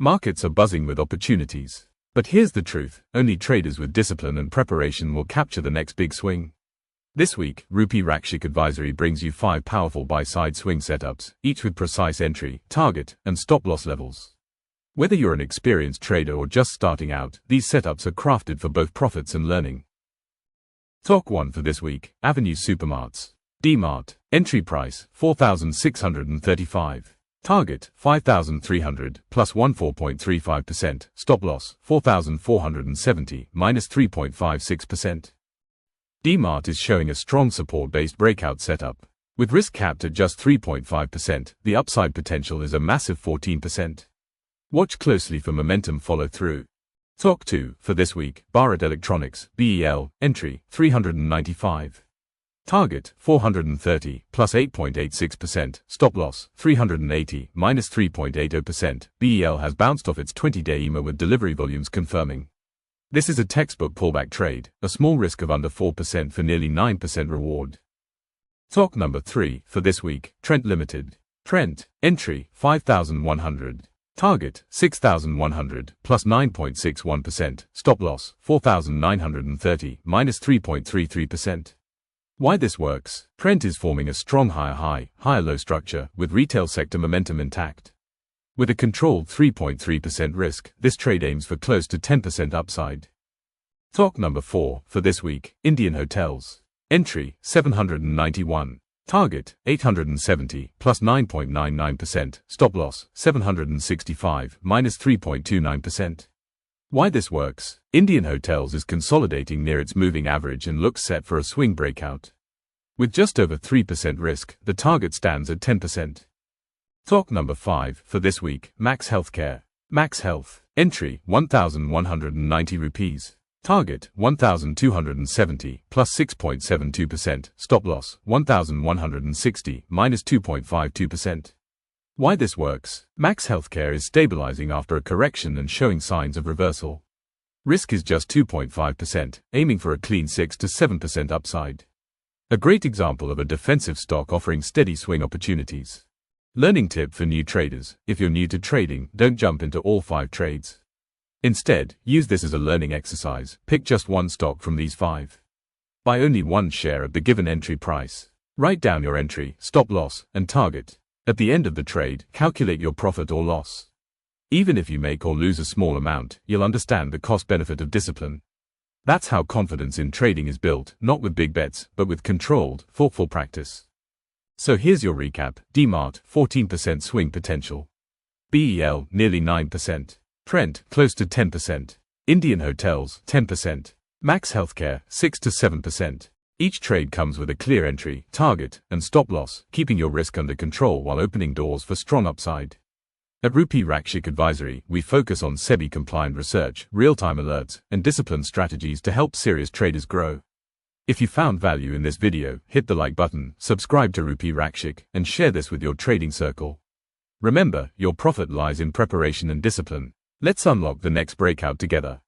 Markets are buzzing with opportunities. But here's the truth, only traders with discipline and preparation will capture the next big swing. This week, Rupee Rakshak Advisory brings you 5 powerful buy-side swing setups, each with precise entry, target, and stop-loss levels. Whether you're an experienced trader or just starting out, these setups are crafted for both profits and learning. Talk 1 for this week, Avenue Supermarts. DMART, entry price, 4,635. Target, 5,300, plus 14.35%, stop loss, 4,470, minus 3.56%. DMART is showing a strong support-based breakout setup. With risk capped at just 3.5%, the upside potential is a massive 14%. Watch closely for momentum follow-through. Talk 2 for this week, Bharat Electronics, BEL, entry, 395. Target, 430, plus 8.86%, stop loss, 380, minus 3.80%. BEL has bounced off its 20-day EMA with delivery volumes confirming. This is a textbook pullback trade, a small risk of under 4% for nearly 9% reward. Talk number 3 for this week, Trent Limited. Trent, entry, 5,100. Target, 6,100, plus 9.61%, stop loss, 4,930, minus 3.33%. Why this works? Trent is forming a strong higher high, higher low structure, with retail sector momentum intact. With a controlled 3.3% risk, this trade aims for close to 10% upside. Talk number 4 for this week, Indian Hotels. Entry, 791. Target, 870, plus 9.99%, stop loss, 765, minus 3.29%. Why this works? Indian Hotels is consolidating near its moving average and looks set for a swing breakout. With just over 3% risk, the target stands at 10%. Talk number 5 for this week, Max Healthcare. MAXHEALTH, entry, 1,190 rupees. Target, 1,270, plus 6.72%, stop loss, 1,160, minus 2.52%. Why this works? Max Healthcare is stabilizing after a correction and showing signs of reversal. Risk is just 2.5%, aiming for a clean 6 to 7% upside. A great example of a defensive stock offering steady swing opportunities. Learning tip for new traders: if you're new to trading, don't jump into all 5 trades. Instead, use this as a learning exercise. Pick just one stock from these 5. Buy only one share at the given entry price. Write down your entry, stop loss, and target. At the end of the trade, calculate your profit or loss. Even if you make or lose a small amount, you'll understand the cost-benefit of discipline. That's how confidence in trading is built, not with big bets, but with controlled, thoughtful practice. So here's your recap. DMART, 14% swing potential. BEL, nearly 9%. Trent, close to 10%. Indian Hotels, 10%. Max Healthcare, 6 to 7%. Each trade comes with a clear entry, target, and stop loss, keeping your risk under control while opening doors for strong upside. At Rupee Rakshak Advisory, we focus on SEBI-compliant research, real-time alerts, and disciplined strategies to help serious traders grow. If you found value in this video, hit the like button, subscribe to Rupee Rakshak, and share this with your trading circle. Remember, your profit lies in preparation and discipline. Let's unlock the next breakout together.